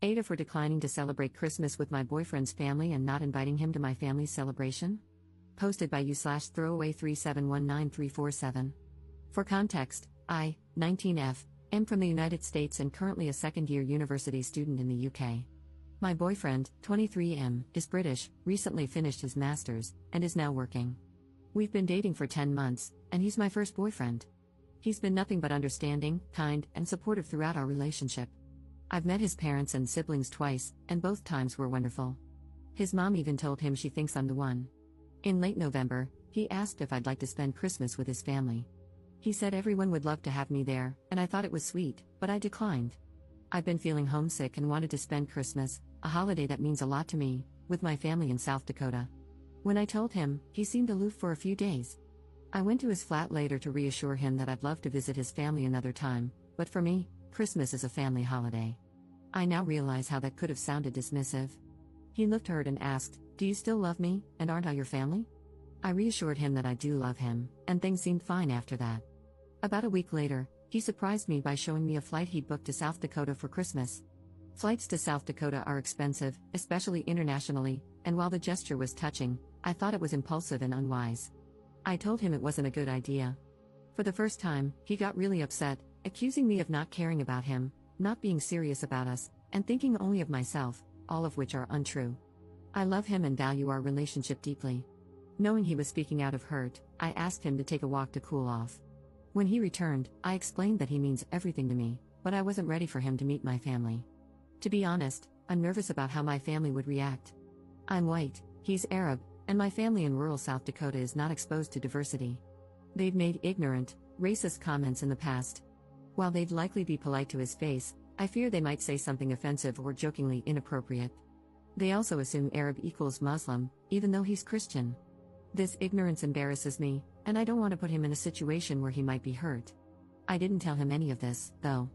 AITAH for declining to celebrate Christmas with my boyfriend's family and not inviting him to my family's celebration? Posted by you/throwaway3719347. For context, I, 19F, am from the United States and currently a second-year university student in the UK. My boyfriend, 23M, is British, recently finished his master's, and is now working. We've been dating for 10 months, and he's my first boyfriend. He's been nothing but understanding, kind, and supportive throughout our relationship. I've met his parents and siblings twice, and both times were wonderful. His mom even told him she thinks I'm the one. In late November, he asked if I'd like to spend Christmas with his family. He said everyone would love to have me there, and I thought it was sweet, but I declined. I've been feeling homesick and wanted to spend Christmas, a holiday that means a lot to me, with my family in South Dakota. When I told him, he seemed aloof for a few days. I went to his flat later to reassure him that I'd love to visit his family another time, but for me, Christmas is a family holiday. I now realize how that could have sounded dismissive. He looked hurt and asked, "Do you still love me, and aren't I your family?" I reassured him that I do love him, and things seemed fine after that. About a week later, he surprised me by showing me a flight he'd booked to South Dakota for Christmas. Flights to South Dakota are expensive, especially internationally, and while the gesture was touching, I thought it was impulsive and unwise. I told him it wasn't a good idea. For the first time, he got really upset, accusing me of not caring about him, not being serious about us, and thinking only of myself, all of which are untrue. I love him and value our relationship deeply. Knowing he was speaking out of hurt, I asked him to take a walk to cool off. When he returned, I explained that he means everything to me, but I wasn't ready for him to meet my family. To be honest, I'm nervous about how my family would react. I'm white, he's Arab, and my family in rural South Dakota is not exposed to diversity. They've made ignorant, racist comments in the past. While they'd likely be polite to his face, I fear they might say something offensive or jokingly inappropriate. They also assume Arab equals Muslim, even though he's Christian. This ignorance embarrasses me, and I don't want to put him in a situation where he might be hurt. I didn't tell him any of this, though.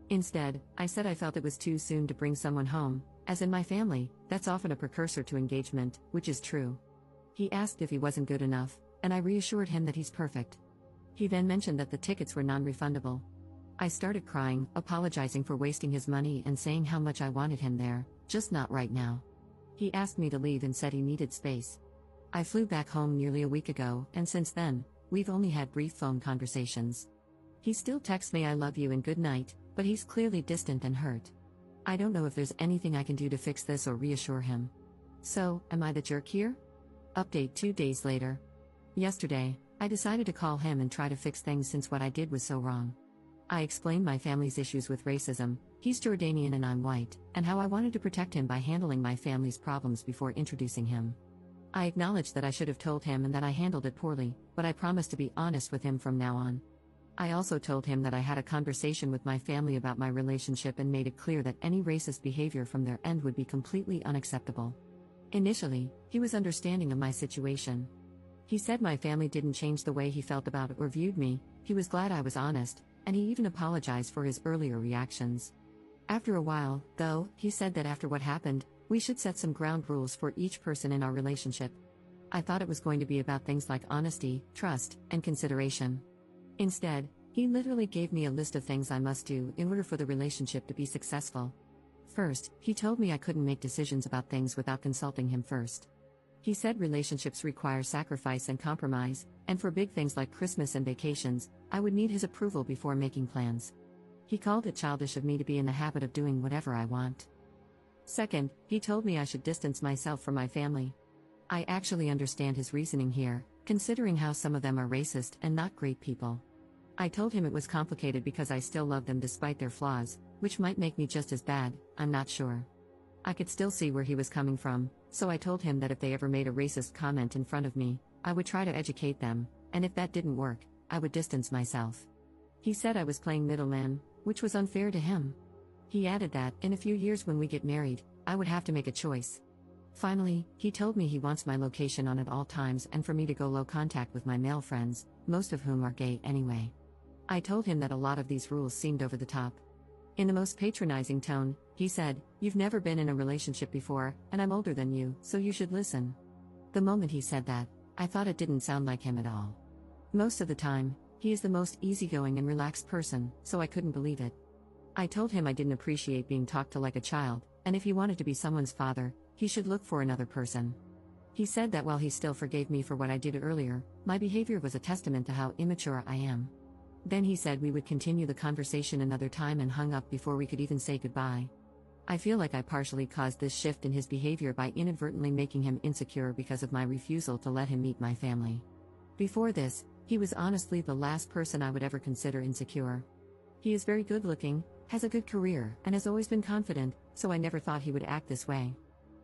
Instead, I said I felt it was too soon to bring someone home, as in my family, that's often a precursor to engagement, which is true. He asked if he wasn't good enough, and I reassured him that he's perfect. He then mentioned that the tickets were non-refundable. I started crying, apologizing for wasting his money and saying how much I wanted him there, just not right now. He asked me to leave and said he needed space. I flew back home nearly a week ago, and since then, we've only had brief phone conversations. He still texts me "I love you" and "good night," but he's clearly distant and hurt. I don't know if there's anything I can do to fix this or reassure him. So, am I the jerk here? Update 2 days later. Yesterday, I decided to call him and try to fix things since what I did was so wrong. I explained my family's issues with racism, he's Jordanian and I'm white, and how I wanted to protect him by handling my family's problems before introducing him. I acknowledged that I should have told him and that I handled it poorly, but I promised to be honest with him from now on. I also told him that I had a conversation with my family about my relationship and made it clear that any racist behavior from their end would be completely unacceptable. Initially, he was understanding of my situation. He said my family didn't change the way he felt about it or viewed me, he was glad I was honest, and he even apologized for his earlier reactions. After a while, though, he said that after what happened, we should set some ground rules for each person in our relationship. I thought it was going to be about things like honesty, trust, and consideration. Instead, he literally gave me a list of things I must do in order for the relationship to be successful. First, he told me I couldn't make decisions about things without consulting him first. He said relationships require sacrifice and compromise, and for big things like Christmas and vacations, I would need his approval before making plans. He called it childish of me to be in the habit of doing whatever I want. Second, he told me I should distance myself from my family. I actually understand his reasoning here, considering how some of them are racist and not great people. I told him it was complicated because I still love them despite their flaws, which might make me just as bad, I'm not sure. I could still see where he was coming from, so I told him that if they ever made a racist comment in front of me, I would try to educate them, and if that didn't work, I would distance myself. He said I was playing middleman, which was unfair to him. He added that, in a few years when we get married, I would have to make a choice. Finally, he told me he wants my location on at all times and for me to go low contact with my male friends, most of whom are gay anyway. I told him that a lot of these rules seemed over the top. In the most patronizing tone, he said, "You've never been in a relationship before, and I'm older than you, so you should listen." The moment he said that, I thought it didn't sound like him at all. Most of the time, he is the most easygoing and relaxed person, so I couldn't believe it. I told him I didn't appreciate being talked to like a child, and if he wanted to be someone's father, he should look for another person. He said that while he still forgave me for what I did earlier, my behavior was a testament to how immature I am. Then he said we would continue the conversation another time and hung up before we could even say goodbye. I feel like I partially caused this shift in his behavior by inadvertently making him insecure because of my refusal to let him meet my family. Before this, he was honestly the last person I would ever consider insecure. He is very good looking, has a good career, and has always been confident, so I never thought he would act this way.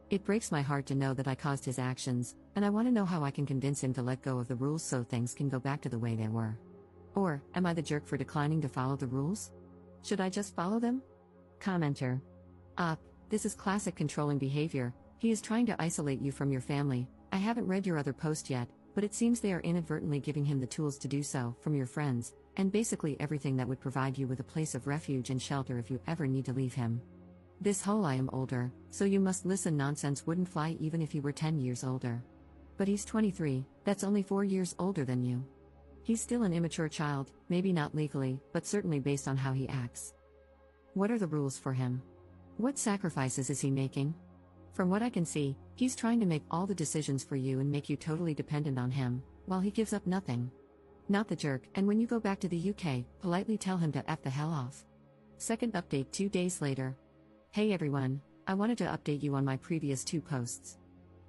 It breaks my heart to know that I caused his actions, and I want to know how I can convince him to let go of the rules so things can go back to the way they were. Or, am I the jerk for declining to follow the rules? Should I just follow them? Commenter. This is classic controlling behavior. He is trying to isolate you from your family. I haven't read your other post yet, but it seems they are inadvertently giving him the tools to do so, from your friends, and basically everything that would provide you with a place of refuge and shelter if you ever need to leave him. This whole "I am older, so you must listen" nonsense wouldn't fly even if he were 10 years older. But he's 23, that's only 4 years older than you. He's still an immature child, maybe not legally, but certainly based on how he acts. What are the rules for him? What sacrifices is he making? From what I can see, he's trying to make all the decisions for you and make you totally dependent on him, while he gives up nothing. Not the jerk, and when you go back to the UK, politely tell him to F the hell off. Second update 2 days later. Hey everyone, I wanted to update you on my previous 2 posts.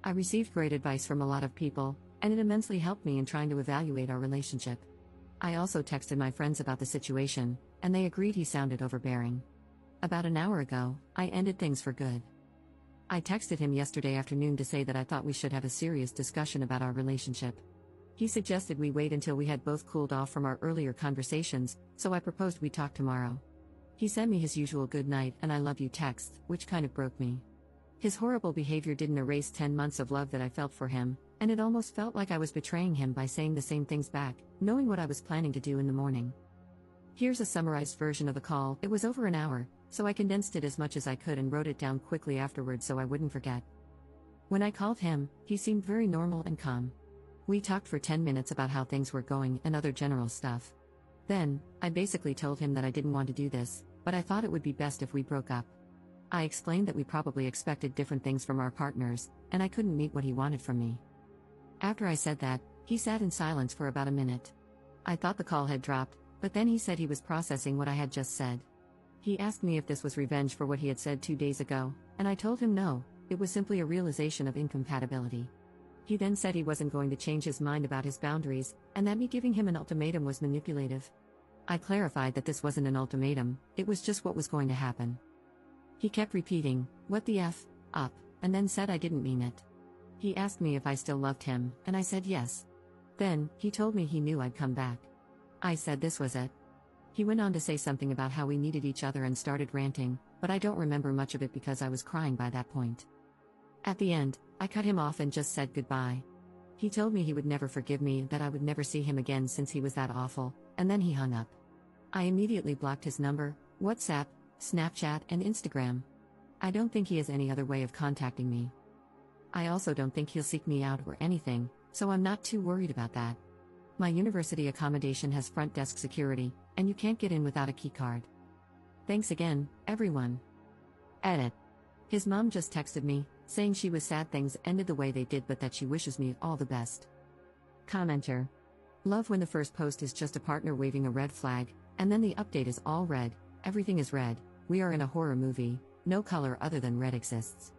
I received great advice from a lot of people, and it immensely helped me in trying to evaluate our relationship. I also texted my friends about the situation, and they agreed he sounded overbearing. About an hour ago, I ended things for good. I texted him yesterday afternoon to say that I thought we should have a serious discussion about our relationship. He suggested we wait until we had both cooled off from our earlier conversations, so I proposed we talk tomorrow. He sent me his usual "good night" and "I love you" text, which kind of broke me. His horrible behavior didn't erase 10 months of love that I felt for him, and it almost felt like I was betraying him by saying the same things back, knowing what I was planning to do in the morning. Here's a summarized version of the call. It was over an hour, so I condensed it as much as I could and wrote it down quickly afterwards so I wouldn't forget. When I called him, he seemed very normal and calm. We talked for 10 minutes about how things were going and other general stuff. Then, I basically told him that I didn't want to do this, but I thought it would be best if we broke up. I explained that we probably expected different things from our partners, and I couldn't meet what he wanted from me. After I said that, he sat in silence for about a minute. I thought the call had dropped, but then he said he was processing what I had just said. He asked me if this was revenge for what he had said 2 days ago, and I told him no, it was simply a realization of incompatibility. He then said he wasn't going to change his mind about his boundaries, and that me giving him an ultimatum was manipulative. I clarified that this wasn't an ultimatum, it was just what was going to happen. He kept repeating, "What the F, up," and then said I didn't mean it. He asked me if I still loved him, and I said yes. Then, he told me he knew I'd come back. I said this was it. He went on to say something about how we needed each other and started ranting, but I don't remember much of it because I was crying by that point. At the end, I cut him off and just said goodbye. He told me he would never forgive me and that I would never see him again since he was that awful, and then he hung up. I immediately blocked his number, WhatsApp, Snapchat, and Instagram. I don't think he has any other way of contacting me. I also don't think he'll seek me out or anything, so I'm not too worried about that. My university accommodation has front desk security, and you can't get in without a key card. Thanks again, everyone. Edit. His mom just texted me, saying she was sad things ended the way they did but that she wishes me all the best. Commenter. Love when the first post is just a partner waving a red flag, and then the update is all red, everything is red, we are in a horror movie, no color other than red exists.